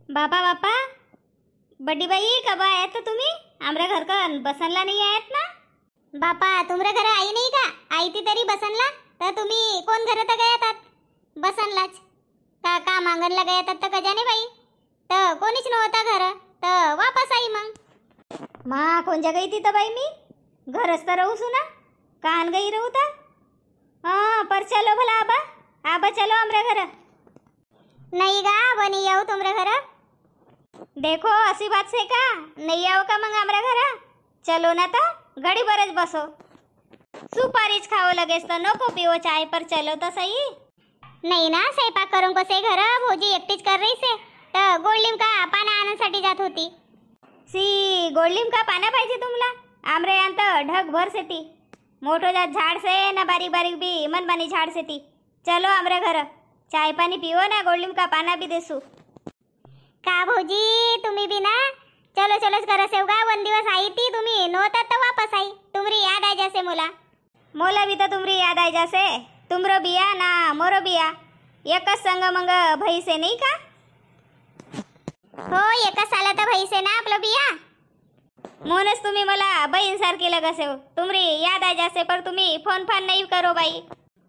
बापा बापा बड्डी बाई कब आया तो तुम्ही आमरे घर का बसनला नाही आहेत ना? बापा तुमरे घर आई नाही का? आई ती तरी बसनला तर तुम्ही कोण घर तर गयातात बसनलाच का मांगणला गयातात तर कजाने बाई तर कोणीच नव्हता घर तर वापस आई मग मा कोण जगह थी तो बाई मी घरच तर रहू सुना कान गई रहू था। हाँ पर चलो भला आबा आबा चलो हमरे घर। नहीं गा बनी जाऊ तुमरे घर। देखो असी बात से का नहीं आओ का मग हमरे घर चलो ना था घड़ी बरच बसो सुपारीच खाओ लगेच तर नको पिओ चाय पर चलो तो सही। नहीं ना स्वयंपाक करून कसे घर भोजी एकटीच कर रही से तर गोळलिम का पाना आणण्यासाठी जात होती। सी गोळलिम का पाना पाहिजे तुमला आमरे यांत ढग भर सेती मोठो जात झाड से ना बारीक बारीक भी मनमानी झाड सेती चलो हमरे घर चाय पानी पिओ ना गोळलिम का पाना भी देसू। का भोजी तुम्ही भी ना चलो चलोच कर सेवगा वन दिवस आई थी तुम्ही नव्हता तर वापस आई तुमरी याद आ जैसे मोला भी तो तुमरी याद आ जैसे तुमरो बिया ना मोरो बिया एकच संग मंग भई से नहीं का? हो एकच साला तर भई से ना आपलं बिया मोनस तुम्ही मला बहीण सारखी लगसे हो तुमरी याद आ जैसे पर तुम्ही फोन फान नहीं करो बाई।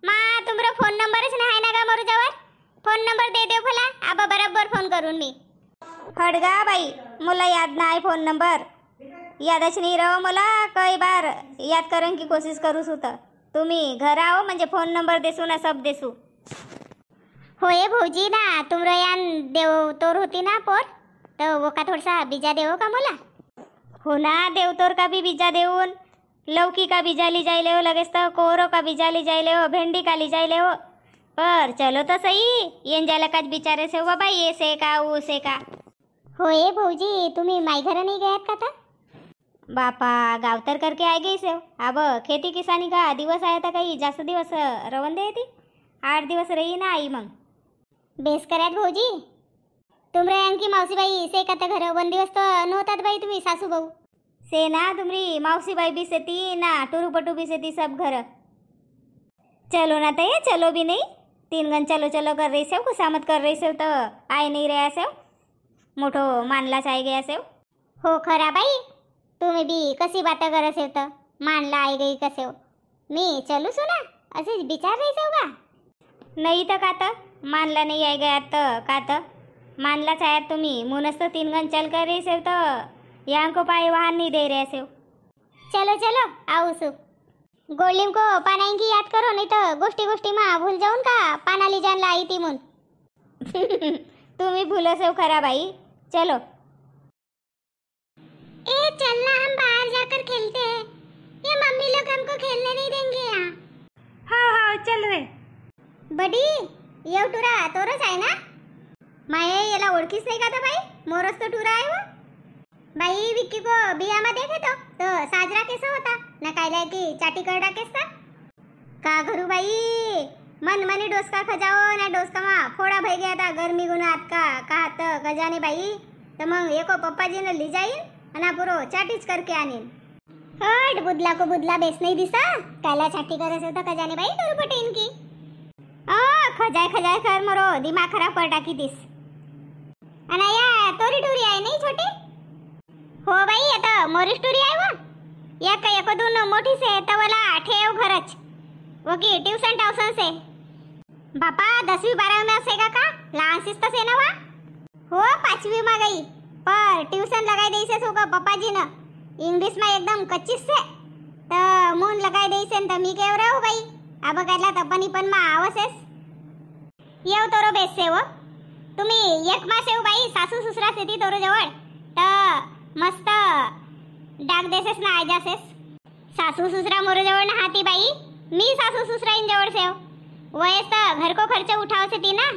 माँ तुमरा फोन नंबरच नाही ना का मोर जवळ फोन नंबर दे दे भला आबा बरोबर फोन करून मी हडगा बाई मला याद नाही फोन नंबर यादच नाही रहो मला कई बार याद करन की कोशिश करूस होता तुम्ही घर आओ म्हणजे फोन नंबर देसू ना सब देसू। होय भौजी ना तुमरो यान देव तोर होती ना पोर तो वो का थोडसा बीजा देवो का मला? हो ना देवतोर का भी बीजा देऊन लौकी का बीजा ली जाइले हो लगेच तो कोरो का बीजा ली जाइले हो भेंडी का ली जाइले हो पर चलो तो सही येन जाला काच बिचारे से हो बाबा ये से का वो से का। होय भौजी तुम्ही माई घर नहीं गयात का था? बापा गावतर करके आ गई से अब खेती किसानी का दिवस आया था काही जास्त दिवस रवन दे थी 8 दिवस रही ना आई मग बेस करात भौजी तुमरे अंकी मावसी बाई से का घर वन दिवस तो नव्हतात बाई तुम्ही सासू भाऊ से ना तुमरी मावसी बाई भी से थी ना टुरु पटू भी से थी सब घर चलो ना तय चलो भी नहीं 3 गन चलो चलो कर रही से खुशामत कर रही से तो आए नहीं रहा से मोठो मानला चाय गया से हो खरा बाई तुम्ही बी कशी बात करत होत मानला आई गई कसे हो मी चलू सुना असे विचार रही से का नहीं तो काता मानला नहीं आई गया तो काता मानला चाहे तुम्ही मुनस तो 3 गन चल कर रही से तो यहाँ को पाए वाहन नहीं दे रहे से। चलो चलो आओ सु गोलिम को पानाएंगी याद करो नहीं तो गोष्टी गोष्टी माँ भूल जाऊन का पाना ली जान लाई थी मुन तुम्ही भूलो से खरा भाई चलो। ए चलना हम बाहर जाकर खेलते हैं ये मम्मी लोग हमको खेलने नहीं देंगे यहाँ। हाँ हाँ चल रहे बडी ये टुरा तोरच आहे ना माये याला ओळखीच नाही का तो बाई मोरस तो टुरा आहे वो बाई विक्की को बिया मा देखे तो साजरा कैसा होता ना कायला की चाटी करडा केसता का घरू बाई मन मनी डोसका खजाओ ना डोसका मा फोड़ा भई गया था गर्मी गुनात का कहत गजाने बाई तो मग एको पप्पा जी ने ली जाईन अना पुरो चाटीच करके आनीन हट बुदला को बुदला बेस नहीं दिसा काला चाटी करे से तो गजाने बाई टुरु पटे इनकी खजाय खजाय कर मरो दिमाग खराब पर टाकी दिस अनाया तोरी टुरी आहे नहीं छोटी हो बाई आता मोरीस टुरी आहे वो एक एक दोन मोठी से तवला ठेव घरच वो की ट्यूशन टाउसन से बापा 10वी 12वी में सेगा का लहान शिस्त से ना वा हो 5वी में गई पर ट्यूशन लगाई दई से सोगा पप्पा जी ने इंग्लिश में एकदम कच्ची से तो मून लगाई दई से तमी केव राहू बाई अब काढला तपनी पण मा आवसेस येव तोरो बेस से वो तुम्ही एक मासे हो बाई सासू ससरा से ती तोरो जवळ त मस्त डाग देसेस ना आजासेस सासू ससरा मोर जवळ ना हाती बाई मी सासू ससरा इन जवळ से वयस त घर को खर्च उठाव से ती ना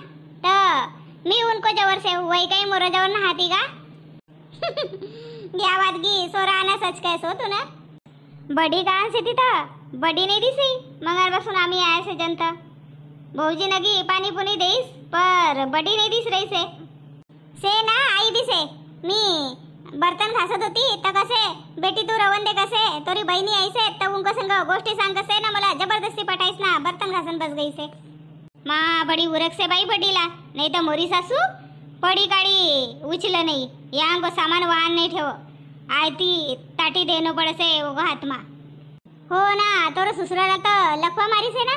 त मी उनको जवळ से वही काही मोर जवळ ना हाती का यावात गी सोराना सच कैसो तू ना बडी कान से ती था बडी नहीं दिसी मगर बसून आम्ही आए से जनता भाऊजी नगी पाणी पुनी देईस पर बडी नहीं दिस रही से ना आई दिसे मी बर्तन घासत होती तर कसे बेटी तू रवन दे कसे तोरी बहिणी आई से तब उनको संग गोष्टी सांग कसे ना मला जबरदस्ती पटाईस ना बर्तन घासन बस गई से माँ बड़ी उरक से बाई बडीला नहीं तो मोरी सासू पडी काढी उचलं नहीं यांग सामान वाहन नहीं ठेव आयती ताटी देनो पड़से वो हाथ में। हो ना तोर ससुराला तर लखवा मारी से ना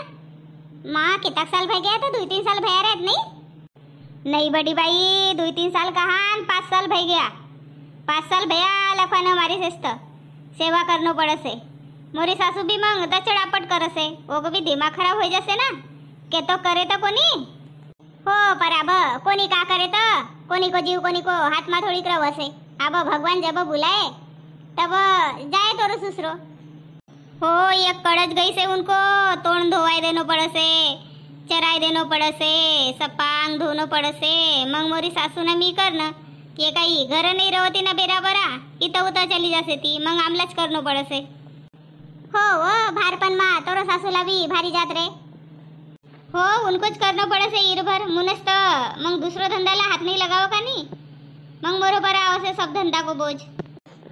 माँ कितक साल भय गया तो 2-3 साल भया रहत नहीं। नहीं बड़ी बाई 2-3 साल कहाँ 5 साल भय गया 5 साल भया लखवा न मारी सेस्त सेवा करनो पड़से। मोरी सासू भी मंग दचड़ापट करसे वो भी दिमाग खराब हो जसे ना के तो करे तो कोनी हो बराबर कोनी का करे तो कोनी को जीव कोनी को हाथ में थोड़ी करवसे। अब भगवान जब बुलाए तब जाए तोर ससुरो। हो एक कड़च गई से उनको तोड़ धोवाई देनो पड़से चराई देनो पड़से सपांग धोनो पड़से। मंग मोरी सासू ने मी करना ये काही घर नहीं रहती ना बेरा बरा इथं उतर चली जासे ती मंग आमलाच करनो पड़से। हो भारपन मा तोर सासूला भी भारी जात रे। हो उनकोच करनो पड़से ईरभर मुनस तो मंग दूसरो धंदाला हाथ नहीं लगाओ का नहीं मंग बरोबर आवसे सब धंदा को बोझ।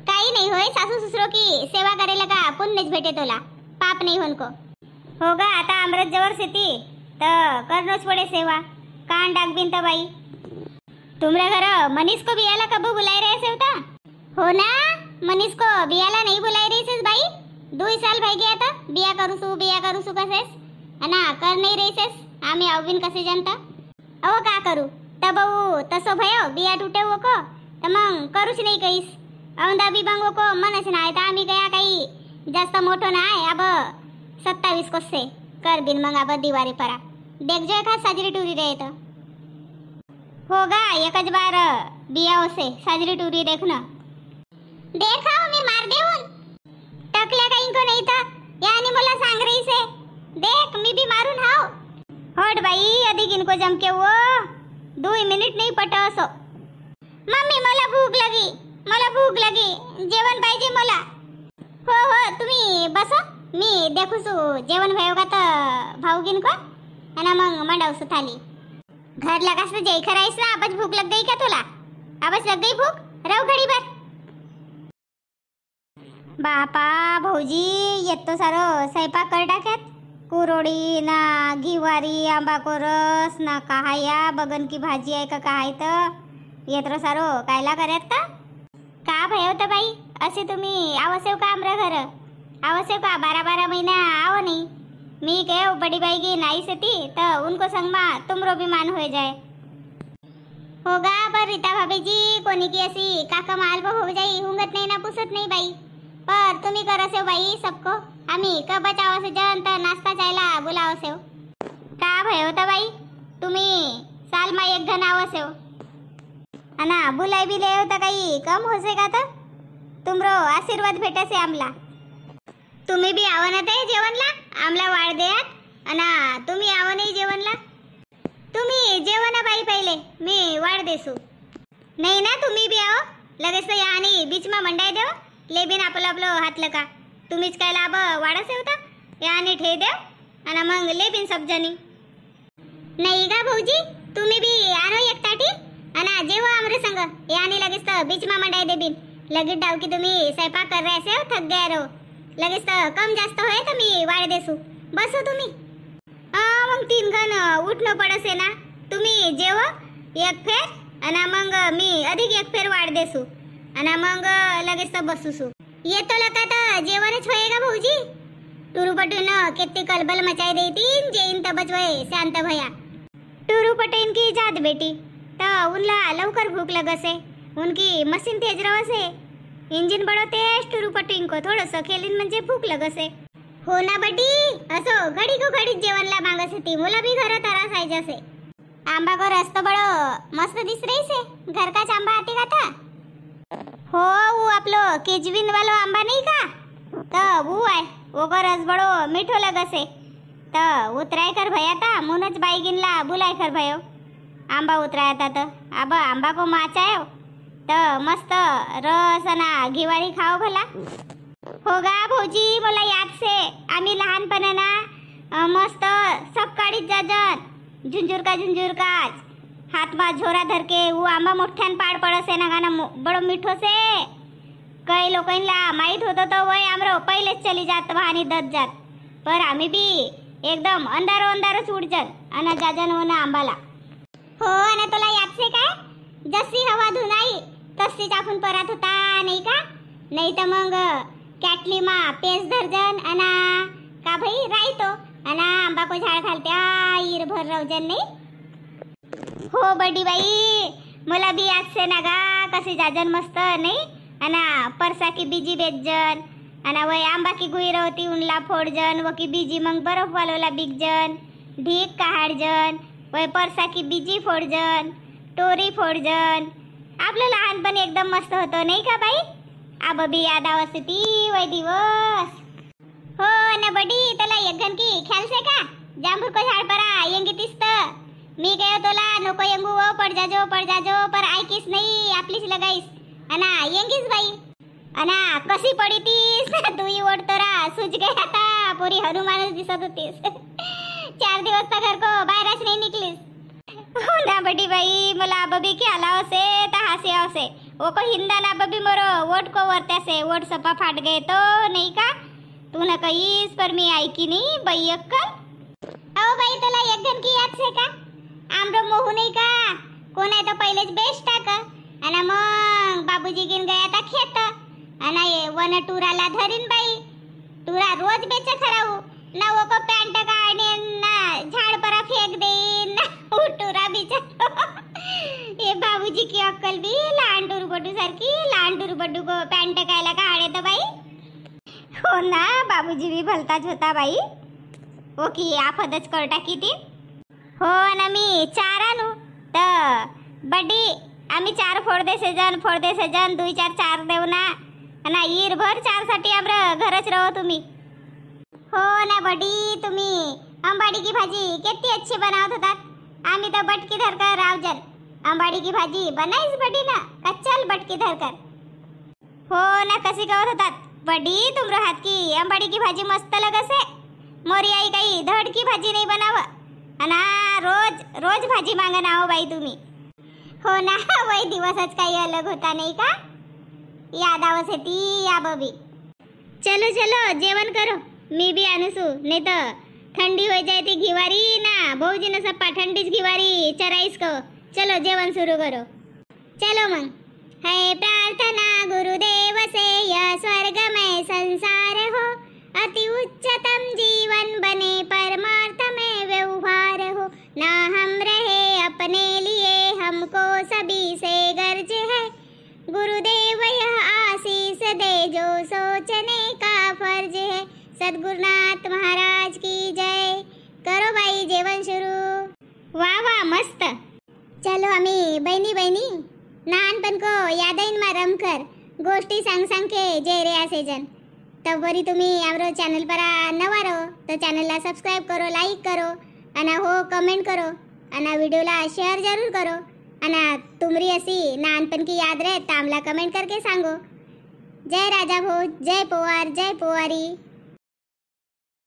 काही नहीं होय सासू ससुरो की सेवा करेला का पुण्यच भेटे तोला पाप नहीं होनको। होगा आता अमृत जवर सेती तर करनोच पड़े सेवा कान डाक बिन त बाई। तुमरे घर मनीष को बियाला कब बुलाए रहे सेवता? हो ना मनीष को बियाला नहीं बुलाई रही सेस भाई 2 साल भय गया था बिया करूसू कसेस अना कर नहीं रही सेस आम्ही अविन कसे जनता अव का करू तब तसो भयो बिया टूटे वो को त मग करूच नाही कहीस औंदा बी बंगो को मनच नाही तर आम्ही गया काही जास्त मोठो नाही अब 27 को से कर बिन मग अब दिवारी परा देख जो एखाद साजरी टूरी रहे तो होगा एकच बार बिया से साजरी टूरी देखना देखाओ मी मार देऊन टकल्या काही को नाही था यानी मला सांग रही से देख मी भी मारून हाव। हट बाई अधिक इनको जम के वो 2 मिनिट नहीं पटा असो। मम्मी मला भूक लगी जेवण पाहिजे मला। हो तुम्ही बसा मी देखूसू जेवण भयो का तर भाऊगिन को आणि मग मंडवसू थाली घर लगास जय खराईस ना आबच भूक लग गई का तुला आबच लग गई भूक राव घडी भर। बापा भाऊजी येतो सारो स्वयंपाक कर टाक्यात कुरोडी ना घिवारी आंबाको रस ना कहाया बगन की भाजी आहे का काय तर येतो सारो कायला करत का भयो तर बाई असे तुम्ही आवसेव का आमरा घर आवसेव का 12 महीना आव नहीं मी के बड़ी बाई की नाई से ती तो उनको संग मा तुमरो भी मान हो जाए। होगा पर रीता भाभी जी कोणी की असी काका माल हो जाई हुंगत नहीं ना पुसत नहीं बाई पर तुम्ही करसे बाई सबको आम्ही कब बचावसे जन तर नाश्ता चायला बुलावसे का भयो तर बाई तुम्ही साल मा एक घन आवसे अना बुलाई भी ले तर काही कम होसे का तर तुमरो आशीर्वाद भेटसे आमला। तुम्ही बी आव ना ते जेवणला आमला वाढ देत अना तुम्ही आव नाही जेवणला तुम्ही जेवणा बाई पहिले मी वाढ देसू नाही ना तुम्ही बी आव लगेच या आणि बीच मा मंडाय देव लेबिन आपलं हातलं का तुम्हीच काय लाभ वाढासे होता या आणि ठे देव आणि मग लेबिन सब जणी नाही का भाऊजी तुम्ही बी आनो एक ताटी आणि जेवा आमरे संग यानी लगेच तर बीच मा मंडाय देबिन लगेच डाव की तुम्ही स्वयंपाक कर रहे से थक गए रहो लगेच तर कम जास्त होय तर मी वाढ देसू बसो तुम्ही। मग 3 घन उठणं पडसे ना तुम्ही जेव एक फेर आणि मग मी अधिक एक फेर वाढ देसू आणि मग लगेच तर बसूसू येतो लका तर जेवणच होय का भाऊजी टुरुपटून किती कलबल मचाई देतीन जेईन तबच वय शांत भया टुरुपटेन की जात बेटी तर उनला लवकर भूक लगसे उनकी मशीन तेज रवसे इंजिन बडवते टुरुपटीन को थोडस खेलीन म्हणजे भूक लगसे। हो ना बटी असो घडी को घडी जेवणला मागस होती मुला भी घर तरास आहे जसे आंबा को रस्त बड़ो मस्त दिस रही से घर का आंबा आते का था हो वो आपलो केजविन वालो आंबा नहीं का तो वो आहे वो को रस बड़ो मीठो लगसे तो उतराय कर भया था मुनच बाईगिनला बुलाय कर भयो आंबा उतराया था तो अब आंबा को माचायो तो मस्त रस ना घिवारी खाओ भला। होगा भाऊजी मला याद से आम्ही लहानपणाना मस्त सकाळीच जाजन झुंझुरकाच हाथ में झोरा धर के वो आंबा मोठ्यान पाड पड़से ना गाना बड़ो मीठो से कई लोकांना माहित होतो तो वय आमरो पहिलेच चली जात वाहनी दत जात पर आम्ही बी एकदम अंधारो उठ जन अन जाजन वो ना आंबाला। हो आणि तुला याद से काय जशी हवा धुनाई तशीच आपण परत होता नाही का? नाही तर मग कॅटलीमा पेस धरजन अना का भाई राहतो अना आंबा को झाड घालत्या ईर भर रवजन नाही हो बडी बाई मला बी आज से नागा कशी जाजन मस्त नाही अना परसा की बीजी बेचजन अना वय आंबा की गुई रवती उनला फोडजन व की बीजी मग बर्फ वालोला बिकजन ढीक काढजन वय परसा की बीजी फोडजन टोरी फोडजन आपलं लहानपण एकदम मस्त होतं नाही का बाई? आब बी याद आवस ती वय दिवस हो ना बडी त्याला एक घन की ख्याल से का जांभूर को झाड परा येंगी तिस्त मी गयो तोला नको येंगू वो पड जाजो पर ऐकीस नाही आपलीच लगाईस अना येंगीच बाई अना कशी पडी तीस तूही ओढतोरा सुज गई आता पुरी हनुमानच दिसत होतीस 4 दिवस तर घर को बाहेरच नाही निकलीस हो ना बडी बाई मला आबी की आला से ता हसे आवसे वो को हिंदा ना बबी मरो वोट को वरत्या से वोट सपा फाट गए तो नहीं का तू न कहीस पर मी ऐकी नहीं बाई अक्कल आओ बाई तुला एक घन की याद से का आमरो मोहू नहीं का कोण आहे तो पहिलेच बेस्ट टाका आणि मग बाबूजी गिन गया ता खेत आणि ये वन टुराला धरीन बाई टुरा रोज बेच खराऊ ना वो को पॅन्ट काढे ना झाड परा फेक देईन ना टुरा बिचारो ये बाबूजी की अक्कल भी लहान टुरबटू सारखी लहान टुरबटू को पॅन्ट कायला काढे तर बाई हो ना बाबूजी भी भलताच होता बाई ओ की आफतच कर टाकी ती हो ना मी 4 आणू तर बड्डी आम्ही 4 फोडदे सेजन 2-4 देऊ ना ना ईर भर 4 साठी आमर घरच रहो तुम्ही हो ना बड्डी तुम्ही अंबाडी की भाजी किती अच्छी बनावत होतात आम्ही तर बटकी धरकर रावजन अंबाडी की भाजी बनाईस बडी ना कच्चल बटकी धरकर हो ना कशी गवत होतात बडी तुमरो हात की अंबाडी की भाजी मस्त लगसे मोरी आई काही धड की भाजी नाही बनाव अना रोज भाजी मागना हो बाई तुम्ही हो ना वही दिवसच काही अलग होता नहीं का याद आवस ती या बबी चलो जेवण करो मी भी आणसू नहीं तो ठंडी हो जाए ती घिवारी ना भाऊजी ने सप्पा ठंडीच घिवारी चराईस को चलो जेवण सुरू करो चलो मन है प्रार्थना गुरुदेव से यह स्वर्गमय संसार हो अति उच्चतम जीवन बने परमार्थ में व्यवहार हो ना हम रहे अपने लिए हमको सभी से गर्ज है गुरुदेव यह आशीष दे जो सोचने का फर्ज है सद्गुरुनाथ महाराज की जय करो बाई जेवण सुरू वाह मस्त चलो आम्ही बहिणी लहानपण को यादैन मा रमकर गोष्टी सांग के जय रे आसेजन तब वरी तुम्ही आमरो चॅनल पर नवा रहो तो चॅनलला सब्सक्राइब करो लाईक करो आणि हो कमेंट करो आणि व्हिडिओला शेअर जरूर करो आणि तुमरी अशी लहानपण की याद रहे तो आमला कमेंट करके सांगो जय राजा भोज जय पोवार जय पोवारी।